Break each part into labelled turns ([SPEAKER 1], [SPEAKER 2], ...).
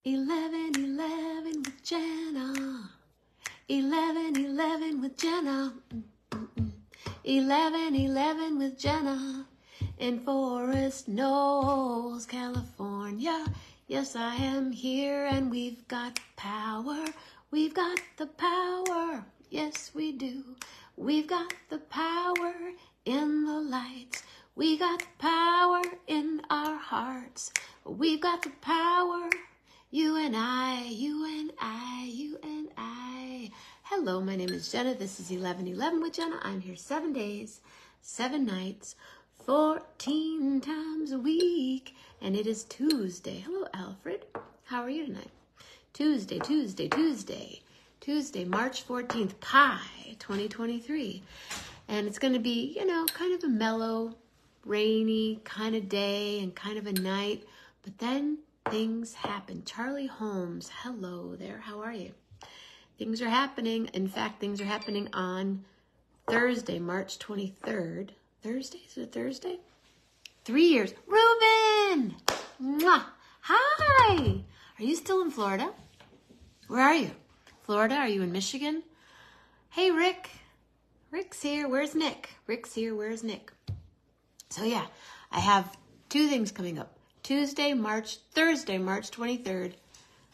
[SPEAKER 1] 11:11 with Jenna. 11:11 with Jenna. 11:11 with Jenna in Forest Knolls, California. Yes, I am here and we've got power. We've got the power. Yes, we do. We've got the power in the lights. We got the power in our hearts. We've got the power. You and I, you and I, you and I. Hello, my name is Jenna. This is 11:11 with Jenna. I'm here 7 days, 7 nights, 14 times a week. And it is Tuesday. Hello, Alfred. How are you tonight? Tuesday, March 14th, Pi 2023. And it's going to be, kind of a mellow, rainy kind of day and kind of a night. But then things happen. Charlie Holmes, hello there. How are you? Things are happening. In fact, things are happening on Thursday, March 23rd. Thursday? Is it a Thursday? 3 years. Ruben! Mwah! Hi! Are you still in Florida? Where are you? Florida? Are you in Michigan? Hey, Rick. Rick's here. Where's Nick? Rick's here. Where's Nick? So yeah, I have 2 things coming up. Thursday, March 23rd,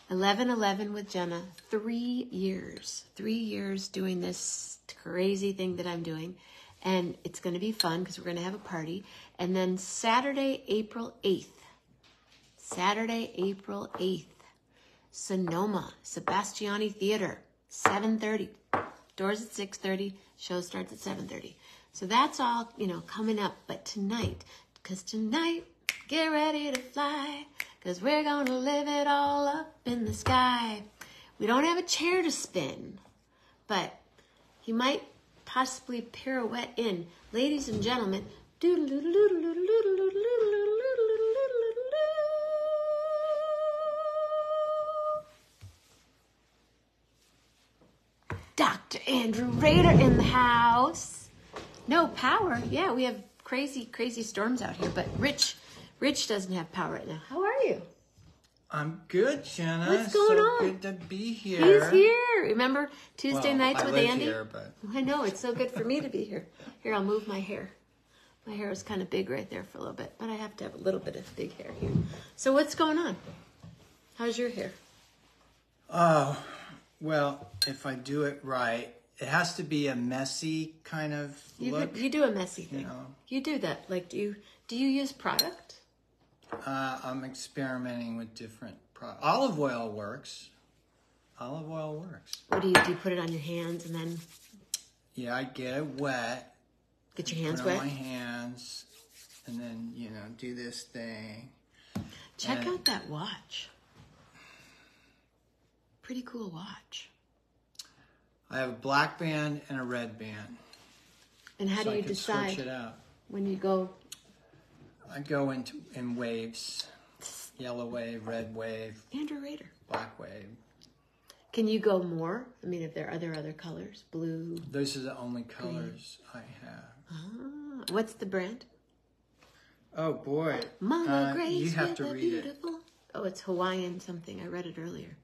[SPEAKER 1] 11:11 with Jenna. 3 years. 3 years doing this crazy thing that I'm doing. And it's going to be fun because we're going to have a party. And then Saturday, April 8th. Sonoma, Sebastiani Theater, 7:30. Doors at 6:30. Show starts at 7:30. So that's all, coming up. But tonight, get ready to fly, because we're going to live it all up in the sky. We don't have a chair to spin, but he might possibly pirouette in. Ladies and gentlemen, Dr. Andrew Rader in the house. No power. Yeah, we have crazy storms out here, but Rich doesn't have power right now. How are you?
[SPEAKER 2] I'm good, Jenna.
[SPEAKER 1] What's going on?
[SPEAKER 2] Good to be here.
[SPEAKER 1] He's here. Remember Tuesday nights with Andy?
[SPEAKER 2] Here, but...
[SPEAKER 1] I know, it's so good for me to be here. Here, I'll move my hair. My hair is kind of big right there for a little bit, but I have to have a little bit of big hair here. So what's going on? How's your hair?
[SPEAKER 2] Oh, well, if I do it right, it has to be a messy kind of look.
[SPEAKER 1] You do a messy thing. You do that. Like, do you use product?
[SPEAKER 2] I'm experimenting with different products. Olive oil works.
[SPEAKER 1] What do you put it on your hands and then?
[SPEAKER 2] Yeah, I get it wet.
[SPEAKER 1] Get your hands
[SPEAKER 2] put it
[SPEAKER 1] wet?
[SPEAKER 2] on my hands, and then, do this thing.
[SPEAKER 1] Check out that watch. Pretty cool watch.
[SPEAKER 2] I have a black band and a red band.
[SPEAKER 1] And how do you decide
[SPEAKER 2] switch it out
[SPEAKER 1] when you go?
[SPEAKER 2] I go in waves. Yellow wave, red wave,
[SPEAKER 1] Andrew Rader.
[SPEAKER 2] black wave.
[SPEAKER 1] Can you go more? I mean, are there other colors? Blue?
[SPEAKER 2] Those are the only colors I have.
[SPEAKER 1] Ah, what's the brand?
[SPEAKER 2] Oh, boy.
[SPEAKER 1] Mama Grace,
[SPEAKER 2] you have to read
[SPEAKER 1] beautiful. Oh, it's Hawaiian something. I read it earlier.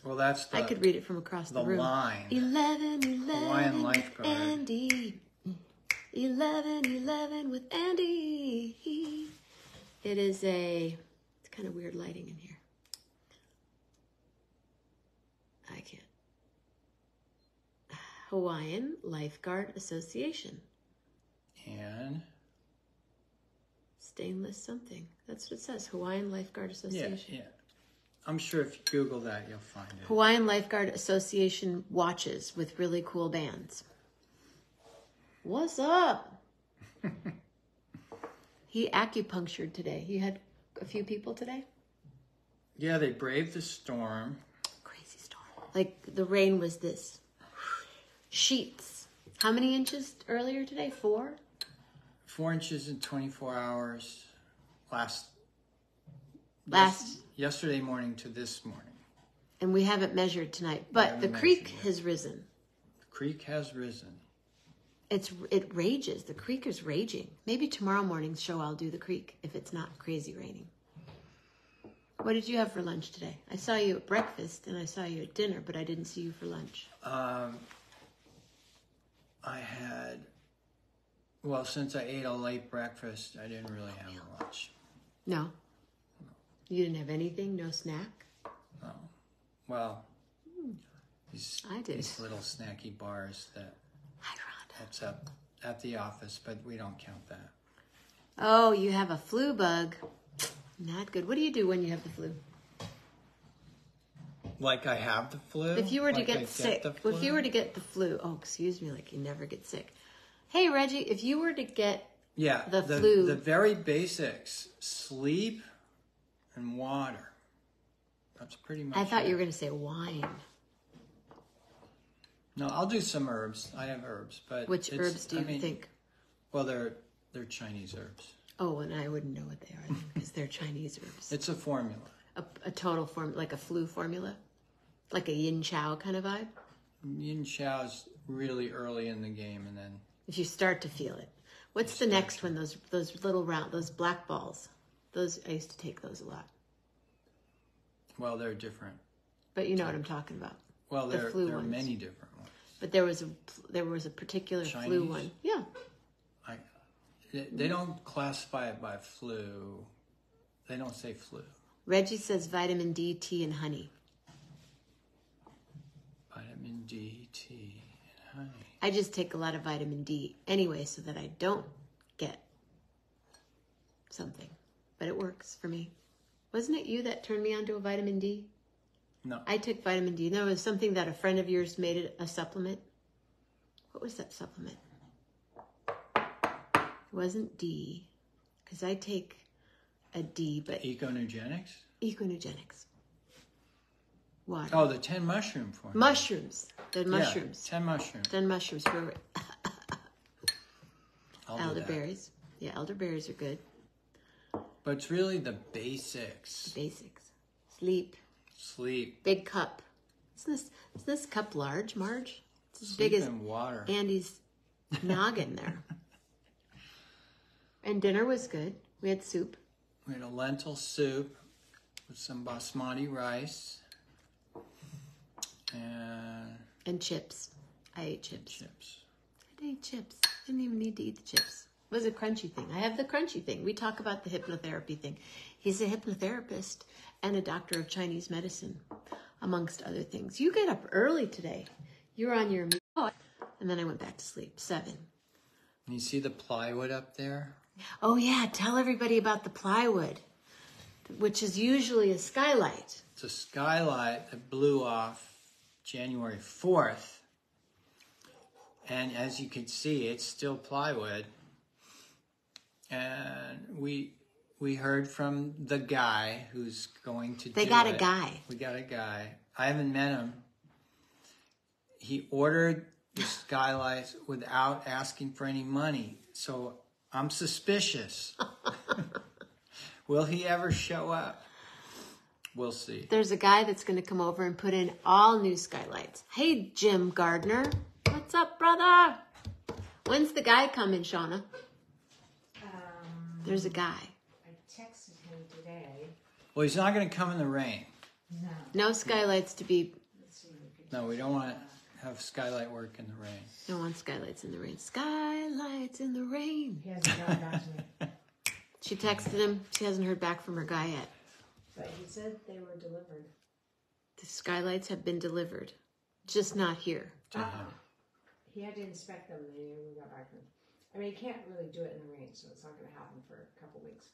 [SPEAKER 2] Well, that's
[SPEAKER 1] I could read it from across the room.
[SPEAKER 2] line.
[SPEAKER 1] 11:11
[SPEAKER 2] Hawaiian lifeguard.
[SPEAKER 1] Andy. 11:11 with Andy. It's kind of weird lighting in here. I can't. Hawaiian Lifeguard Association.
[SPEAKER 2] And?
[SPEAKER 1] Stainless something. That's what it says. Hawaiian Lifeguard Association.
[SPEAKER 2] Yeah. I'm sure if you Google that, you'll find it.
[SPEAKER 1] Hawaiian Lifeguard Association watches with really cool bands. What's up? He acupunctured today. You had a few people today?
[SPEAKER 2] Yeah, they braved the storm.
[SPEAKER 1] Crazy storm. Like the rain was this. Sheets. How many inches earlier today? 4?
[SPEAKER 2] 4 inches in 24 hours. Yesterday morning to this morning.
[SPEAKER 1] And we haven't measured tonight, but the creek has risen.
[SPEAKER 2] The creek has risen.
[SPEAKER 1] It rages. The creek is raging. Maybe tomorrow morning's show I'll do the creek if it's not crazy raining. What did you have for lunch today? I saw you at breakfast and I saw you at dinner, but I didn't see you for lunch.
[SPEAKER 2] I had, well, since I ate a late breakfast, I didn't really have lunch.
[SPEAKER 1] No? You didn't have anything? No snack?
[SPEAKER 2] No. Well, these little snacky bars that's up at the office, but we don't count that.
[SPEAKER 1] Oh, you have a flu bug. Not good. What do you do when you have the flu?
[SPEAKER 2] Like I have the flu?
[SPEAKER 1] If you were to get sick, if you were to get the flu, oh, excuse me, like you never get sick. Hey, Reggie, if you were to get the flu.
[SPEAKER 2] The very basics, sleep and water. That's pretty much
[SPEAKER 1] I thought you were going to say wine.
[SPEAKER 2] No, I'll do some herbs. I have herbs, but
[SPEAKER 1] which herbs do you think?
[SPEAKER 2] Well, they're Chinese herbs.
[SPEAKER 1] Oh, and I wouldn't know what they are because they're Chinese herbs.
[SPEAKER 2] It's a formula.
[SPEAKER 1] A total form, like a flu formula, like a yin chow kind of vibe.
[SPEAKER 2] Yin chow is really early in the game, and then
[SPEAKER 1] if you start to feel it. What's the next one? Those little round, those black balls. Those I used to take those a lot.
[SPEAKER 2] Well, they're different.
[SPEAKER 1] But you know what I'm talking about.
[SPEAKER 2] Well, there are many different ones.
[SPEAKER 1] But there was a particular
[SPEAKER 2] Chinese?
[SPEAKER 1] flu one. Yeah.
[SPEAKER 2] They don't classify it by flu. They don't say flu.
[SPEAKER 1] Reggie says vitamin D, tea, and honey.
[SPEAKER 2] Vitamin D, tea, and honey.
[SPEAKER 1] I just take a lot of vitamin D anyway so that I don't get something. But it works for me. Wasn't it you that turned me on to a vitamin D?
[SPEAKER 2] No.
[SPEAKER 1] I took vitamin D. No, it was something that a friend of yours made it a supplement. What was that supplement? It wasn't D, because I take a D, but...
[SPEAKER 2] Econogenics?
[SPEAKER 1] Econogenics. Water.
[SPEAKER 2] Oh, the 10 mushroom formula.
[SPEAKER 1] Mushrooms. The mushrooms.
[SPEAKER 2] 10 mushrooms.
[SPEAKER 1] 10 mushrooms for
[SPEAKER 2] elderberries.
[SPEAKER 1] Yeah, elderberries are good.
[SPEAKER 2] But it's really the basics.
[SPEAKER 1] The basics. Sleep. Big cup. Is this cup large, Marge? It's as big as
[SPEAKER 2] water.
[SPEAKER 1] Andy's noggin there. And dinner was good. We had soup.
[SPEAKER 2] We had a lentil soup with some basmati rice.
[SPEAKER 1] And chips. I ate chips. I ate chips. Didn't even need to eat the chips. It was a crunchy thing. I have the crunchy thing. We talk about the hypnotherapy thing. He's a hypnotherapist and a doctor of Chinese medicine, amongst other things. You get up early today. You're on your... And then I went back to sleep. 7.
[SPEAKER 2] And you see the plywood up there?
[SPEAKER 1] Oh, yeah. Tell everybody about the plywood, which is usually a skylight.
[SPEAKER 2] It's a skylight that blew off January 4th. And as you can see, it's still plywood. And we heard from the guy who's going to do it.
[SPEAKER 1] They got a guy.
[SPEAKER 2] We got a guy. I haven't met him. He ordered the skylights without asking for any money. So I'm suspicious. Will he ever show up? We'll see.
[SPEAKER 1] There's a guy that's going to come over and put in all new skylights. Hey, Jim Gardner. What's up, brother? When's the guy coming, Shauna? There's a guy.
[SPEAKER 3] I texted him today.
[SPEAKER 2] Well, he's not going to come in the rain.
[SPEAKER 1] No skylights to be...
[SPEAKER 2] No, we don't want to have skylight work in the rain.
[SPEAKER 1] Don't want skylights in the rain. Skylights in the rain.
[SPEAKER 3] He hasn't gotten back to me.
[SPEAKER 1] She texted him. She hasn't heard back from her guy yet.
[SPEAKER 3] But he said they were delivered.
[SPEAKER 1] The skylights have been delivered. Just not here.
[SPEAKER 3] He had to inspect them and they never got back to him. I mean, he can't really do it in the rain, so it's not going to happen for a couple weeks.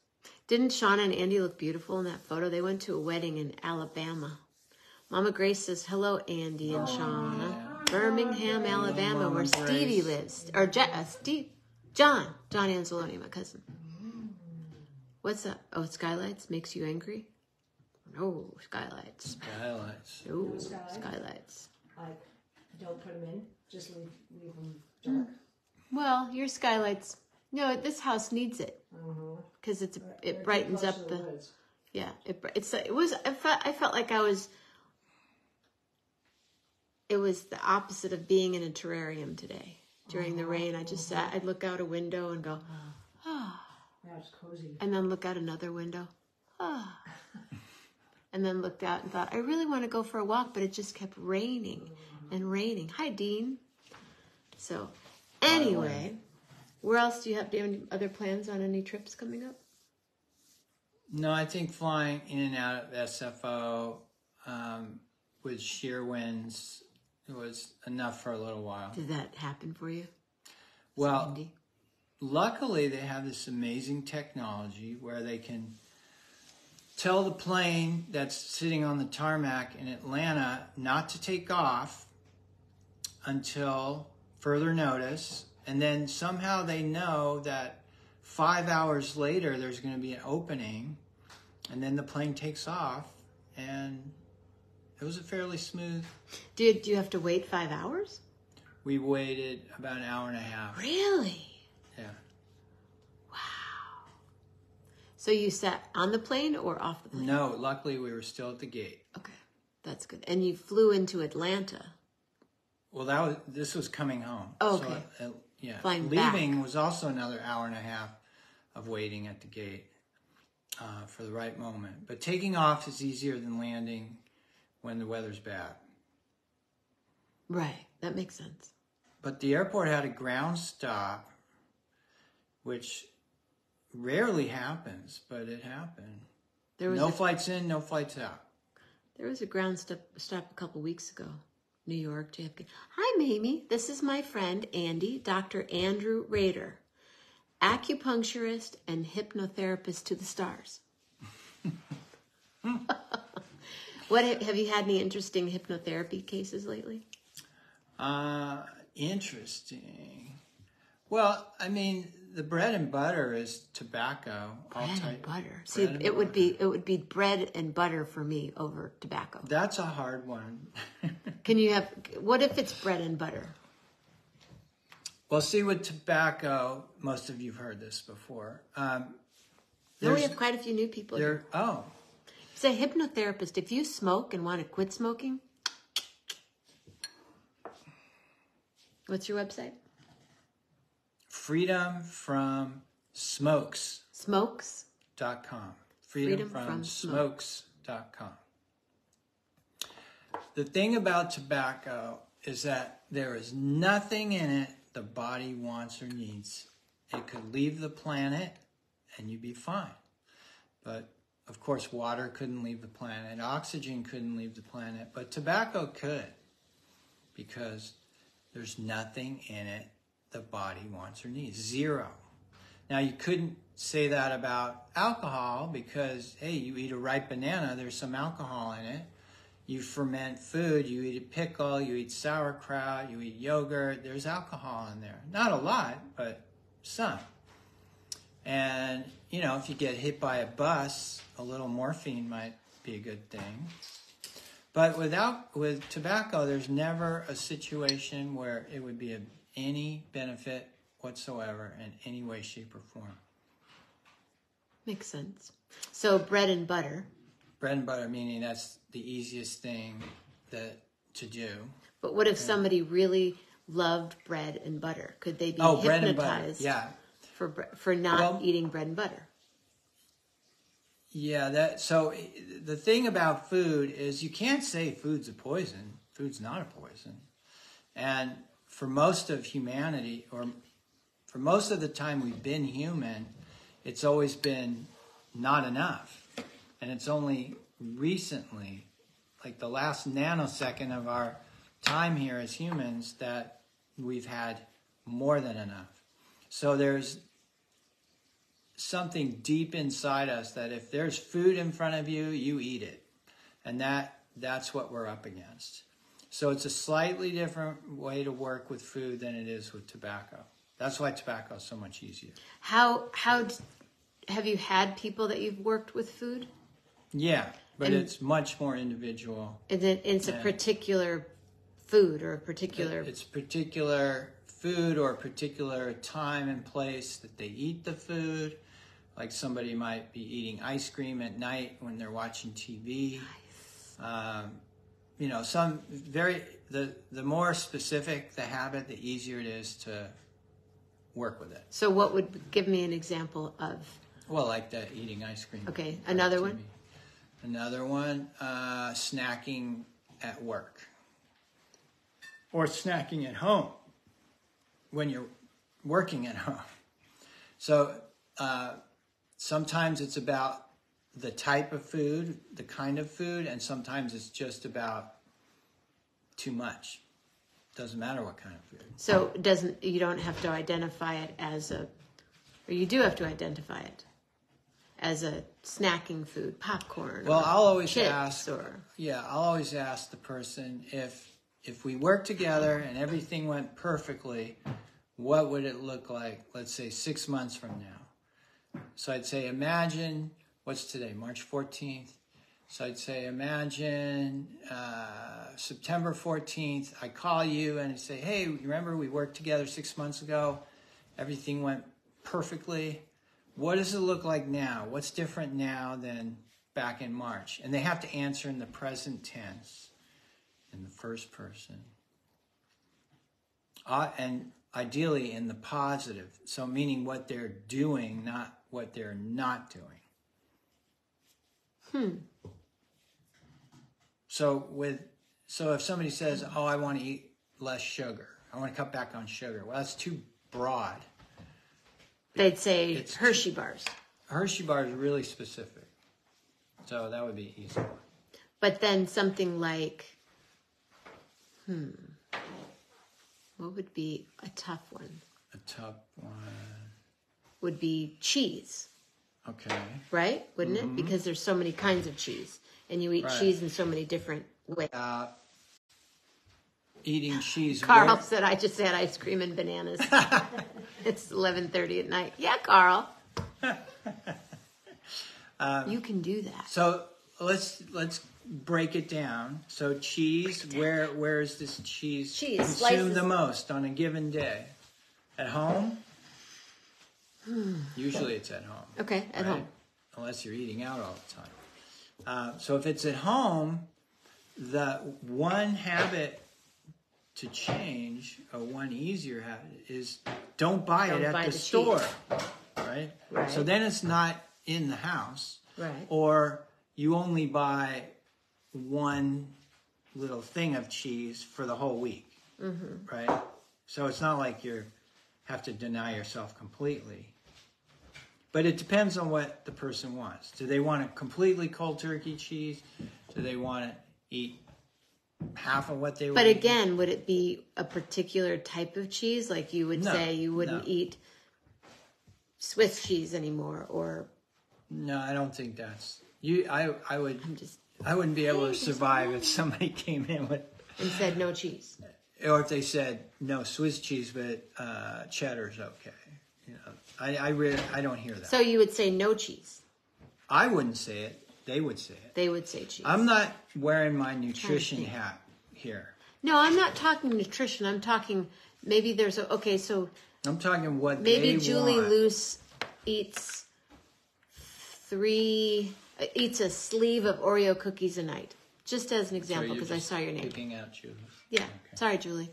[SPEAKER 1] Didn't Shauna and Andy look beautiful in that photo? They went to a wedding in Alabama. Mama Grace says, hello, Andy and Shauna. Yeah. Birmingham, Alabama, where Stevie lives. Or John Anzalone, my cousin. What's up? Oh, skylights makes you angry? No, skylights. No, skylights.
[SPEAKER 3] Like, don't put them in. Just leave them dark.
[SPEAKER 1] Well, your skylights. No, this house needs it because it brightens up the. Yeah, I felt like I was. It was the opposite of being in a terrarium today. During the rain, I just sat. I'd look out a window and go,
[SPEAKER 3] That was cozy.
[SPEAKER 1] And then look out another window, and then looked out and thought, I really want to go for a walk, but it just kept raining and raining. Hi, Dean. So anyway, where else do you have any other plans on any trips coming up?
[SPEAKER 2] No, I think flying in and out of SFO with sheer winds was enough for a little while.
[SPEAKER 1] Did that happen for you?
[SPEAKER 2] Well, luckily they have this amazing technology where they can tell the plane that's sitting on the tarmac in Atlanta not to take off until further notice, and then somehow they know that 5 hours later there's going to be an opening, and then the plane takes off, and it was a fairly smooth.
[SPEAKER 1] Did you have to wait 5 hours?
[SPEAKER 2] We waited about an hour and a half.
[SPEAKER 1] Really?
[SPEAKER 2] Yeah.
[SPEAKER 1] Wow. So you sat on the plane or off the plane?
[SPEAKER 2] No, luckily we were still at the gate.
[SPEAKER 1] Okay, that's good. And you flew into Atlanta.
[SPEAKER 2] Well, this was coming home.
[SPEAKER 1] Oh, okay.
[SPEAKER 2] So, yeah.
[SPEAKER 1] Flying
[SPEAKER 2] Leaving
[SPEAKER 1] back.
[SPEAKER 2] was also another hour and a half of waiting at the gate for the right moment. But taking off is easier than landing when the weather's bad.
[SPEAKER 1] Right, that makes sense.
[SPEAKER 2] But the airport had a ground stop, which rarely happens, but it happened. No flights in, no flights out.
[SPEAKER 1] There was a ground stop a couple weeks ago. New York, JFK. Hi, Mamie. This is my friend, Andy, Dr. Andrew Rader, acupuncturist and hypnotherapist to the stars. Have you had any interesting hypnotherapy cases lately?
[SPEAKER 2] Interesting. Well, I mean, the bread and butter is tobacco.
[SPEAKER 1] Bread and butter. See, it would be bread and butter for me over tobacco.
[SPEAKER 2] That's a hard one.
[SPEAKER 1] What if it's bread and butter?
[SPEAKER 2] Well, see, with tobacco, most of you've heard this before.
[SPEAKER 1] We have quite a few new people here.
[SPEAKER 2] Oh.
[SPEAKER 1] Say, hypnotherapist, if you smoke and want to quit smoking, what's your website?
[SPEAKER 2] Freedomfromsmokes.com.
[SPEAKER 1] Smokes?
[SPEAKER 2] Freedomfromsmokes.com. The thing about tobacco is that there is nothing in it the body wants or needs. It could leave the planet and you'd be fine. But of course, water couldn't leave the planet. Oxygen couldn't leave the planet. But tobacco could, because there's nothing in it the body wants or needs. Zero. Now, you couldn't say that about alcohol because, hey, you eat a ripe banana, there's some alcohol in it. You ferment food, you eat a pickle, you eat sauerkraut, you eat yogurt, there's alcohol in there. Not a lot, but some. And, if you get hit by a bus, a little morphine might be a good thing. But with tobacco, there's never a situation where it would be of any benefit whatsoever in any way, shape, or form.
[SPEAKER 1] Makes sense. So bread and butter.
[SPEAKER 2] Bread and butter, meaning that's the easiest thing to do.
[SPEAKER 1] But what if somebody really loved bread and butter? Could they be
[SPEAKER 2] bread and butter.
[SPEAKER 1] hypnotized
[SPEAKER 2] Yeah.
[SPEAKER 1] for not eating bread and butter?
[SPEAKER 2] Yeah, so the thing about food is you can't say food's a poison. Food's not a poison. And for most of humanity, or for most of the time we've been human, it's always been not enough. And it's only recently, like the last nanosecond of our time here as humans, that we've had more than enough. So there's something deep inside us that if there's food in front of you, you eat it. And that's what we're up against. So it's a slightly different way to work with food than it is with tobacco. That's why tobacco is so much easier. How
[SPEAKER 1] have you had people that you've worked with food?
[SPEAKER 2] Yeah, but it's much more individual.
[SPEAKER 1] It's a particular food or a particular...
[SPEAKER 2] It's particular food or a particular time and place that they eat the food. Like somebody might be eating ice cream at night when they're watching TV. Nice. The more specific the habit, the easier it is to work with it.
[SPEAKER 1] So what would give me an example of?
[SPEAKER 2] Well, like that eating ice cream.
[SPEAKER 1] Okay, another one?
[SPEAKER 2] Another one, snacking at work. Or snacking at home when you're working at home. So sometimes it's about the type of food, the kind of food, and sometimes it's just about too much. Doesn't matter what kind of food.
[SPEAKER 1] So you don't have to identify it as or you do have to identify it as a snacking food, popcorn.
[SPEAKER 2] Well, I'll always
[SPEAKER 1] chips
[SPEAKER 2] ask. I'll always ask the person if we worked together and everything went perfectly, what would it look like? Let's say 6 months from now. So I'd say, imagine what's today, March 14th. So I'd say, imagine September 14th, I call you and I say, hey, remember we worked together 6 months ago? Everything went perfectly. What does it look like now? What's different now than back in March? And they have to answer in the present tense, in the first person. And ideally in the positive. So meaning what they're doing, not what they're not doing. So if somebody says, oh, I want to eat less sugar, I want to cut back on sugar. Well, that's too broad.
[SPEAKER 1] They'd say Hershey bars.
[SPEAKER 2] Hershey bars are really specific. So that would be easy.
[SPEAKER 1] But then something like, what would be a tough one?
[SPEAKER 2] A tough one
[SPEAKER 1] would be cheese.
[SPEAKER 2] Okay.
[SPEAKER 1] Right? Wouldn't it? Because there's so many kinds of cheese. And you eat cheese in so many different ways.
[SPEAKER 2] Eating cheese.
[SPEAKER 1] Carl said, I just had ice cream and bananas. It's 11:30 at night. Yeah, Carl. You can do that.
[SPEAKER 2] So let's break it down. So cheese, where is this cheese consumed the most on a given day? At home? Usually it's at home.
[SPEAKER 1] Okay, at home.
[SPEAKER 2] Unless you're eating out all the time. So if it's at home, the one habit to change, or one easier habit, is don't buy it at the store. Right? So then it's not in the house.
[SPEAKER 1] Right.
[SPEAKER 2] Or you only buy one little thing of cheese for the whole week. Right? So it's not like you have to deny yourself completely. But it depends on what the person wants. Do they want a completely cold turkey cheese? Do they want to eat half of what they would
[SPEAKER 1] But
[SPEAKER 2] eat?
[SPEAKER 1] again, would it be a particular type of cheese? Like you would say you wouldn't eat Swiss cheese anymore, or...
[SPEAKER 2] No, I don't think that's... I wouldn't be able to survive if somebody came in with...
[SPEAKER 1] And said no cheese.
[SPEAKER 2] Or if they said no Swiss cheese, but cheddar's okay. You know, I don't hear that.
[SPEAKER 1] So you would say no cheese.
[SPEAKER 2] I wouldn't say it. They would say it.
[SPEAKER 1] They would say cheese.
[SPEAKER 2] I'm not wearing my nutrition hat here.
[SPEAKER 1] No, I'm not talking nutrition. I'm talking maybe there's a... Okay, so...
[SPEAKER 2] I'm talking what
[SPEAKER 1] maybe
[SPEAKER 2] they
[SPEAKER 1] Julie
[SPEAKER 2] want.
[SPEAKER 1] Luce eats a sleeve of Oreo cookies a night. Just as an example, because I saw your name.
[SPEAKER 2] Picking out Julie.
[SPEAKER 1] Yeah.
[SPEAKER 2] Okay.
[SPEAKER 1] Sorry, Julie.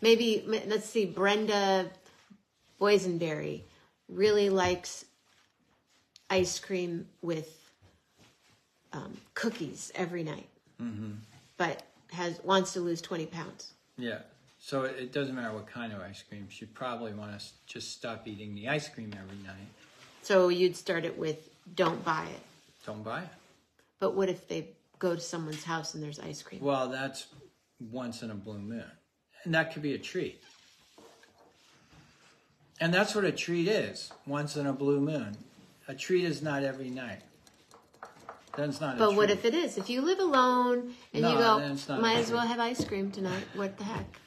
[SPEAKER 1] Maybe, let's see, Brenda Boysenberry really likes ice cream with cookies every night, but wants to lose 20 pounds.
[SPEAKER 2] Yeah. So it doesn't matter what kind of ice cream. She'd probably want to just stop eating the ice cream every night.
[SPEAKER 1] So you'd start it with, don't buy it.
[SPEAKER 2] Don't buy it.
[SPEAKER 1] But what if they go to someone's house and there's ice cream?
[SPEAKER 2] Well, that's once in a blue moon. And that could be a treat. And that's what a treat is, once in a blue moon. A treat is not every night. That's not a treat.
[SPEAKER 1] But what if it is? If you live alone and
[SPEAKER 2] No,
[SPEAKER 1] you
[SPEAKER 2] then it's
[SPEAKER 1] go,
[SPEAKER 2] not
[SPEAKER 1] might
[SPEAKER 2] a
[SPEAKER 1] as well
[SPEAKER 2] treat.
[SPEAKER 1] have ice cream tonight. What the heck?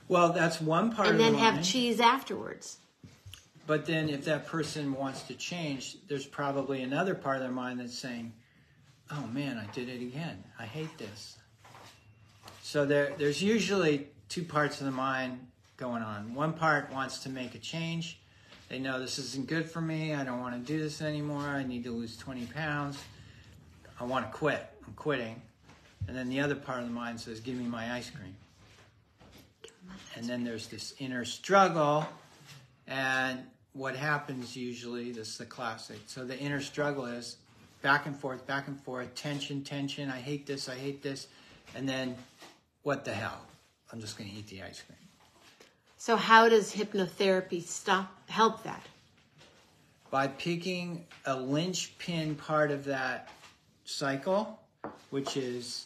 [SPEAKER 2] Well, that's one part
[SPEAKER 1] And
[SPEAKER 2] of the
[SPEAKER 1] then have
[SPEAKER 2] mind.
[SPEAKER 1] cheese afterwards.
[SPEAKER 2] But then if that person wants to change, there's probably another part of their mind that's saying, oh man, I did it again. I hate this. So there's usually two parts of the mind going on. One part wants to make a change. They know this isn't good for me. I don't want to do this anymore. I need to lose 20 pounds. I want to quit. I'm quitting. And then the other part of the mind says, give me my ice cream. And then there's this inner struggle. And what happens usually, this is the classic. So the inner struggle is, back and forth, tension, I hate this, and then what the hell? I'm just going to eat the ice cream.
[SPEAKER 1] So how does hypnotherapy help that?
[SPEAKER 2] By picking a linchpin part of that cycle, which is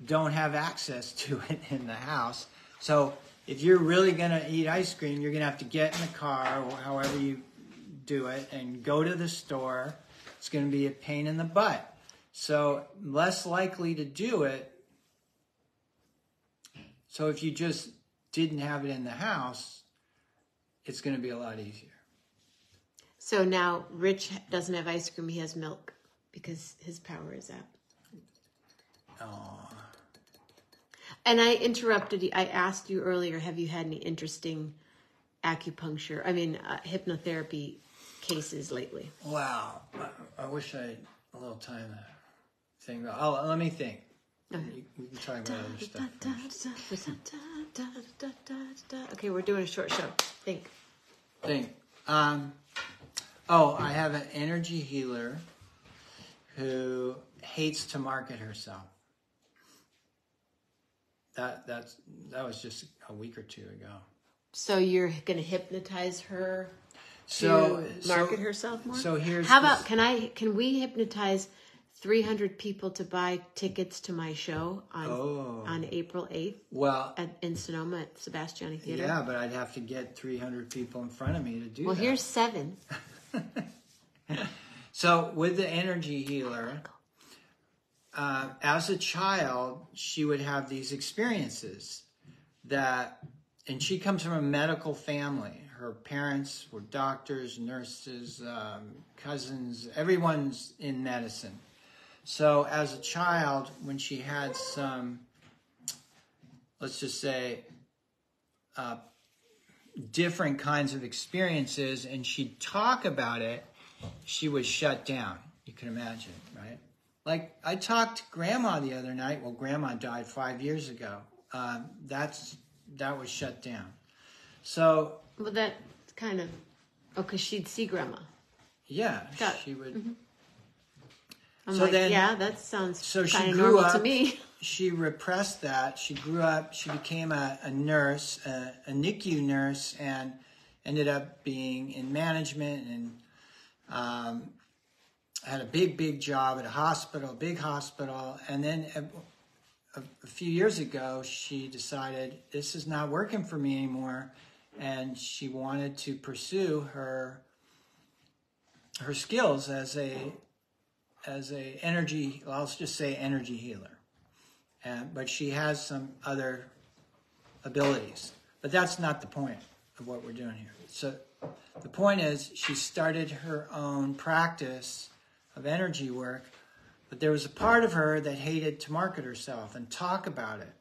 [SPEAKER 2] don't have access to it in the house. So if you're really going to eat ice cream, you're going to have to get in the car or however you do it and go to the store. It's going to be a pain in the butt. So less likely to do it. So if you just didn't have it in the house, it's going to be a lot easier.
[SPEAKER 1] So now Rich doesn't have ice cream, he has milk because his power is out.
[SPEAKER 2] Oh.
[SPEAKER 1] And I interrupted you. I asked you earlier, have you had any interesting hypnotherapy cases lately?
[SPEAKER 2] Wow. I wish I had a little time to think. Let me think. Okay. We can talk about other stuff.
[SPEAKER 1] Okay, we're doing a short show. Think.
[SPEAKER 2] I have an energy healer who hates to market herself. That was just a week or two ago.
[SPEAKER 1] So you're going to hypnotize her to market herself more?
[SPEAKER 2] So here's
[SPEAKER 1] how about can we hypnotize 300 people to buy tickets to my show on April 8th?
[SPEAKER 2] Well,
[SPEAKER 1] in Sonoma at Sebastiani Theater.
[SPEAKER 2] Yeah, but I'd have to get 300 people in front of me to do that.
[SPEAKER 1] Well, here's 7.
[SPEAKER 2] So with the energy healer, as a child, she would have these experiences and she comes from a medical family. Her parents were doctors, nurses, cousins, everyone's in medicine. So as a child, when she had some, let's just say, different kinds of experiences, and she'd talk about it, she was shut down. You can imagine, right? Like, I talked to Grandma the other night. Well, Grandma died 5 years ago. That was shut down. So...
[SPEAKER 1] Well, that's kind of... because she'd see Grandma.
[SPEAKER 2] Yeah, she would... Mm-hmm.
[SPEAKER 1] I'm that sounds kind of normal to me.
[SPEAKER 2] She repressed that. She grew up. She became a nurse, a NICU nurse, and ended up being in management and had a big job at a big hospital. And then a few years ago, she decided this is not working for me anymore, and she wanted to pursue her skills as a energy, well, let's just say energy healer. But she has some other abilities. But that's not the point of what we're doing here. So the point is she started her own practice of energy work, but there was a part of her that hated to market herself and talk about it.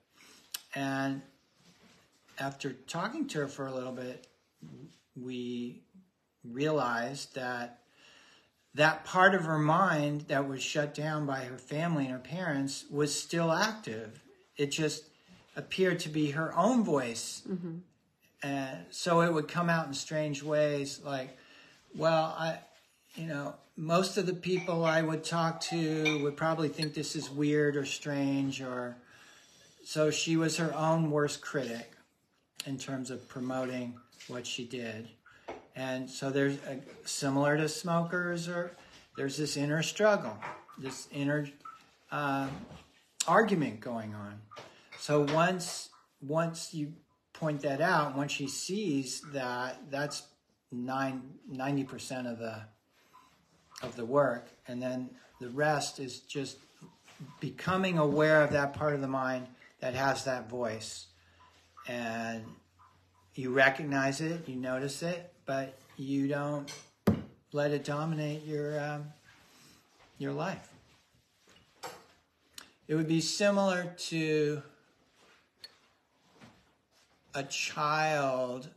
[SPEAKER 2] And after talking to her for a little bit, we realized that part of her mind that was shut down by her family and her parents was still active. It just appeared to be her own voice. Mm-hmm. And so it would come out in strange ways, like, well, most of the people I would talk to would probably think this is weird or strange, so she was her own worst critic in terms of promoting what she did. And so there's similar to smokers, there's this inner struggle, this inner argument going on. So once you point that out, once she sees that's 90% of the work, and then the rest is just becoming aware of that part of the mind that has that voice, and you recognize it, you notice it, but you don't let it dominate your life. It would be similar to a child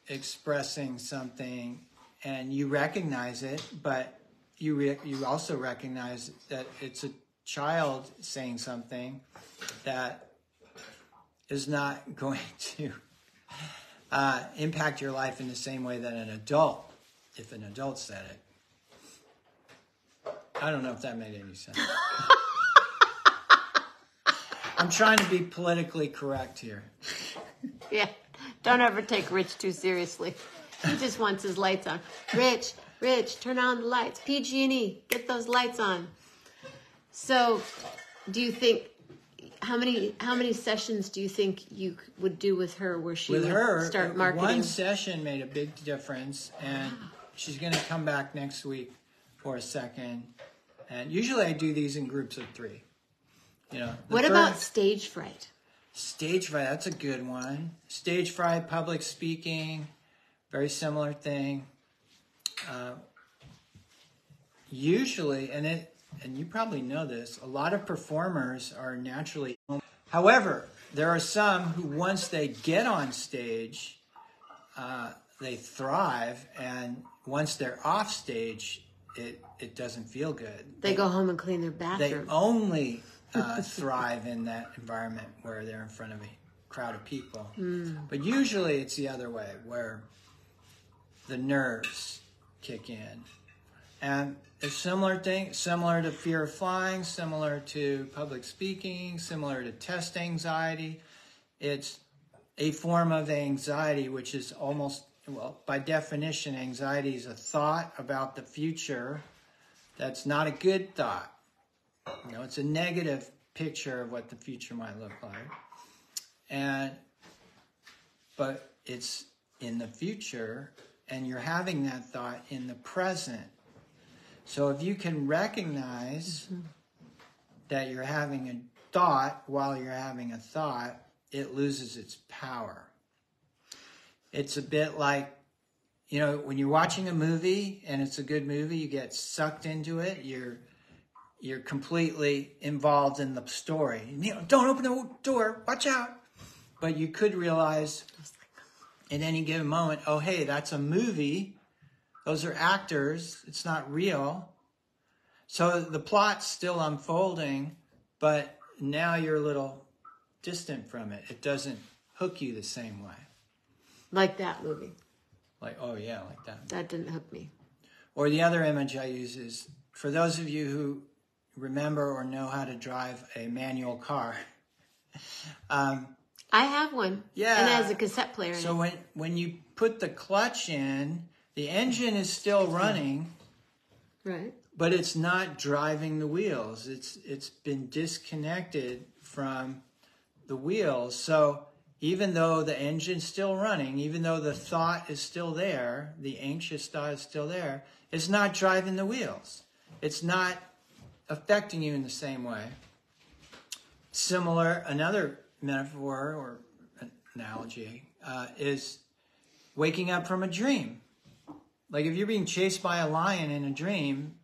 [SPEAKER 2] expressing something, and you recognize it, but you also recognize that it's a child saying something that is not going to impact your life in the same way that an adult, if an adult said it. I don't know if that made any sense. I'm trying to be politically correct here.
[SPEAKER 1] Yeah, don't ever take Rich too seriously. He just wants his lights on. Rich, turn on the lights. PG&E, get those lights on. So, do you think how many sessions do you think you would do with her where she would start marketing?
[SPEAKER 2] One session made a big difference, and she's going to come back next week for a second. And usually I do these in groups of 3. You know.
[SPEAKER 1] What about stage fright?
[SPEAKER 2] Stage fright, that's a good one. Stage fright, public speaking, very similar thing. Usually, and you probably know this, a lot of performers are naturally. However, there are some who, once they get on stage, they thrive, and once they're off stage, it doesn't feel good.
[SPEAKER 1] They go home and clean their bathroom.
[SPEAKER 2] They only thrive in that environment where they're in front of a crowd of people. But usually it's the other way, where the nerves kick in. And it's similar to fear of flying, similar to public speaking, similar to test anxiety. It's a form of anxiety, which is almost, well, by definition, anxiety is a thought about the future that's not a good thought. You know, it's a negative picture of what the future might look like. But it's in the future, and you're having that thought in the present. So if you can recognize that you're having a thought while you're having a thought, it loses its power. It's a bit like, you know, when you're watching a movie and it's a good movie, you get sucked into it. You're completely involved in the story. You know, don't open the door, watch out. But you could realize at any given moment, oh, hey, that's a movie. Those are actors. It's not real. So the plot's still unfolding, but now you're a little distant from it. It doesn't hook you the same way.
[SPEAKER 1] Like that movie.
[SPEAKER 2] Like, oh yeah, like that.
[SPEAKER 1] That didn't hook me. Or
[SPEAKER 2] the other image I use is, for those of you who remember or know how to drive a manual car.
[SPEAKER 1] I have one.
[SPEAKER 2] Yeah.
[SPEAKER 1] And it has a cassette player in it.
[SPEAKER 2] So when you put the clutch in, the engine is still running.
[SPEAKER 1] Right.
[SPEAKER 2] But it's not driving the wheels. It's been disconnected from the wheels. So even though the engine's still running, even though the thought is still there, the anxious thought is still there, it's not driving the wheels. It's not affecting you in the same way. Similar, another metaphor or analogy is waking up from a dream. Like if you're being chased by a lion in a dream,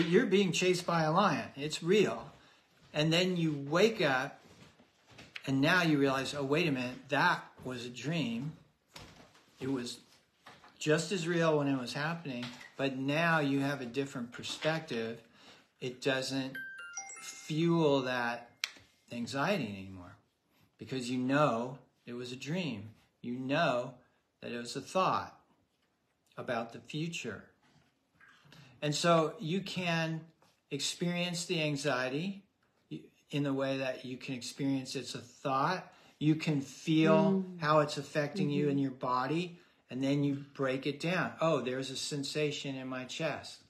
[SPEAKER 2] you're being chased by a lion. It's real. And then you wake up and now you realize, oh, wait a minute, that was a dream. It was just as real when it was happening, but now you have a different perspective. It doesn't fuel that anxiety anymore because you know it was a dream. You know that it was a thought about the future. And so you can experience the anxiety in the way that you can experience it's a thought. You can feel how it's affecting you in your body, and then you break it down. Oh, there's a sensation in my chest.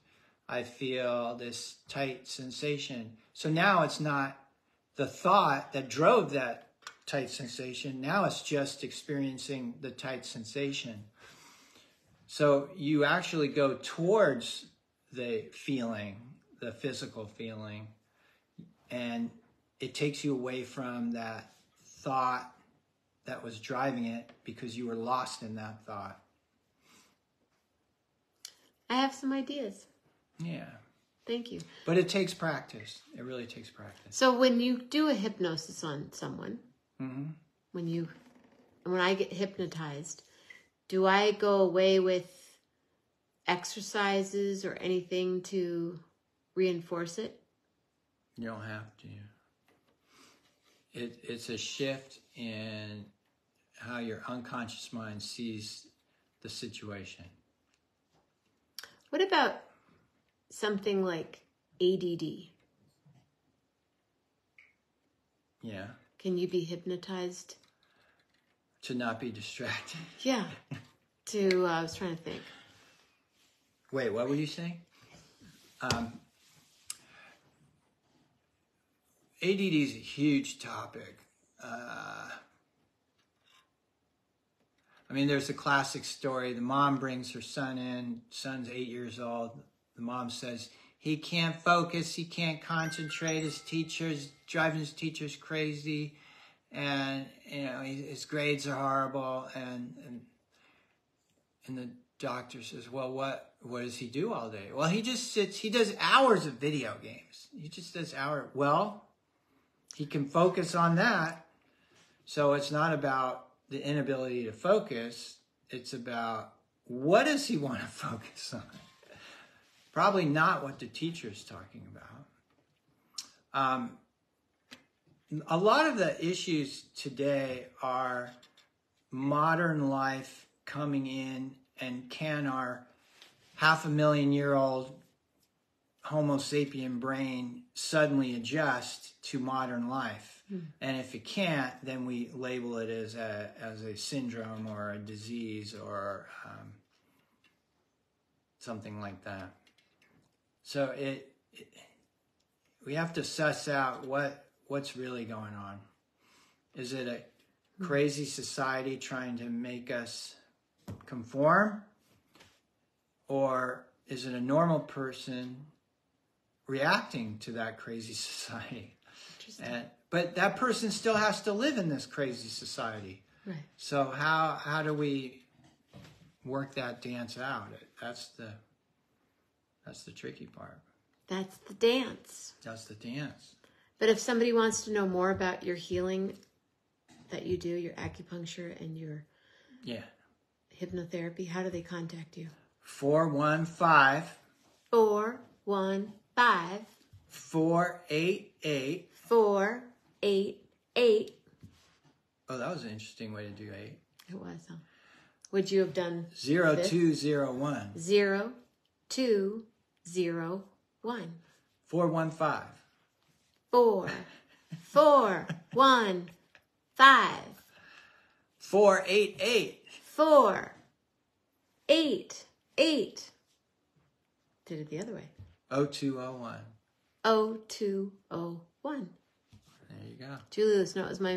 [SPEAKER 2] I feel this tight sensation. So now it's not the thought that drove that tight sensation. Now it's just experiencing the tight sensation. So you actually go towards the feeling, the physical feeling, and it takes you away from that thought that was driving it because you were lost in that thought.
[SPEAKER 1] I have some ideas.
[SPEAKER 2] Yeah.
[SPEAKER 1] Thank you.
[SPEAKER 2] But it takes practice. It really takes practice.
[SPEAKER 1] So when you do a hypnosis on someone, when I get hypnotized, do I go away with exercises or anything to reinforce it?
[SPEAKER 2] You don't have to. It's a shift in how your unconscious mind sees the situation.
[SPEAKER 1] What about something like ADD.
[SPEAKER 2] Yeah.
[SPEAKER 1] Can you be hypnotized?
[SPEAKER 2] To not be distracted.
[SPEAKER 1] Yeah. I was trying to think.
[SPEAKER 2] Wait, what were you saying? ADD is a huge topic. There's a classic story. The mom brings her son in. Son's 8 years old. The mom says, he can't focus. He can't concentrate. His teacher's driving his teachers crazy. And, his grades are horrible. And the doctor says, well, what does he do all day? Well, he just sits. He does hours of video games. He just does hours. Well, he can focus on that. So it's not about the inability to focus. It's about what does he want to focus on? Probably not what the teacher's talking about. A lot of the issues today are modern life coming in, and can our 500,000-year-old Homo sapien brain suddenly adjust to modern life? And if it can't, then we label it as a syndrome or a disease or something like that. So we have to suss out what's really going on. Is it a crazy society trying to make us conform? Or is it a normal person reacting to that crazy society? But that person still has to live in this crazy society.
[SPEAKER 1] Right.
[SPEAKER 2] So how do we work that dance out? That's the tricky part.
[SPEAKER 1] That's the dance.
[SPEAKER 2] That's the dance.
[SPEAKER 1] But if somebody wants to know more about your healing that you do, your acupuncture and your hypnotherapy, how do they contact you?
[SPEAKER 2] 415
[SPEAKER 1] 415
[SPEAKER 2] 488
[SPEAKER 1] 488.
[SPEAKER 2] Oh, that was an interesting way to do 8.
[SPEAKER 1] It was, huh? Would you have done
[SPEAKER 2] 0201
[SPEAKER 1] 0201
[SPEAKER 2] 415
[SPEAKER 1] 415
[SPEAKER 2] 488
[SPEAKER 1] 488. Did it the other way.
[SPEAKER 2] 0201.
[SPEAKER 1] 0201.
[SPEAKER 2] There you go.
[SPEAKER 1] Julie, listen, it was my...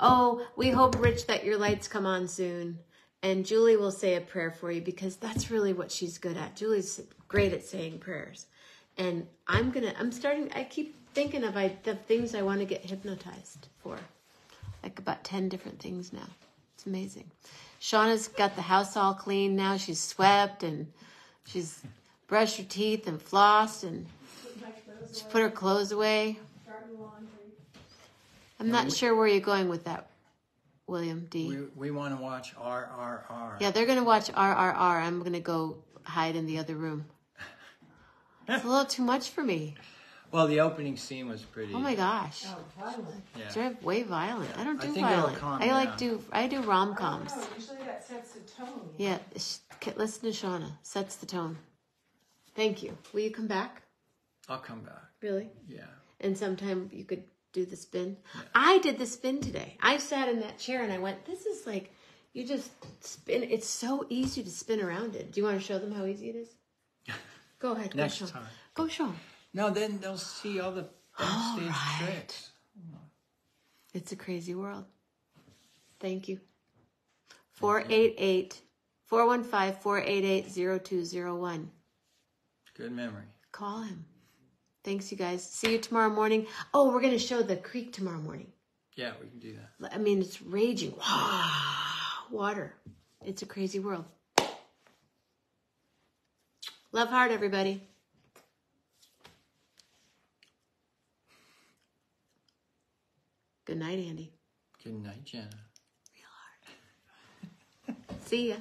[SPEAKER 1] Oh, we hope, Rich, that your lights come on soon. And Julie will say a prayer for you because that's really what she's good at. Julie's great at saying prayers. And I keep thinking of the things I want to get hypnotized for. Like about 10 different things now. It's amazing. Shauna's got the house all clean now. She's swept and she's brushed her teeth and flossed and she put her clothes away. I'm not sure where you're going with that, William D.
[SPEAKER 2] We want to watch RRR.
[SPEAKER 1] Yeah, they're going to watch RRR. I'm going to go hide in the other room. It's a little too much for me.
[SPEAKER 2] Well, the opening scene was pretty...
[SPEAKER 1] Oh my gosh.
[SPEAKER 3] Oh, violent.
[SPEAKER 2] Yeah.
[SPEAKER 1] It's way violent. I don't do
[SPEAKER 2] think it'll
[SPEAKER 1] violent.
[SPEAKER 2] calm
[SPEAKER 1] I do rom-coms.
[SPEAKER 3] Oh, usually that sets the tone.
[SPEAKER 1] Yeah, listen to Shauna. Sets the tone. Thank you. Will you come back?
[SPEAKER 2] I'll come back.
[SPEAKER 1] Really?
[SPEAKER 2] Yeah.
[SPEAKER 1] And sometime you could do the spin.
[SPEAKER 2] Yeah.
[SPEAKER 1] I did the spin today. I sat in that chair and I went, this is like, you just spin. It's so easy to spin around it. Do you want to show them how easy it is? Go ahead.
[SPEAKER 2] Next
[SPEAKER 1] go show
[SPEAKER 2] time.
[SPEAKER 1] 'em. Go show them.
[SPEAKER 2] No, then they'll see all the backstage tricks.
[SPEAKER 1] It's a crazy world. Thank you. 415-488-0201.
[SPEAKER 2] Good memory.
[SPEAKER 1] Call him. Thanks, you guys. See you tomorrow morning. Oh, we're going to show the creek tomorrow morning.
[SPEAKER 2] Yeah, we can do that.
[SPEAKER 1] I mean, it's raging. Water. It's a crazy world. Love heart, everybody. Good night, Andy.
[SPEAKER 2] Good night, Jenna.
[SPEAKER 1] Real hard. See ya.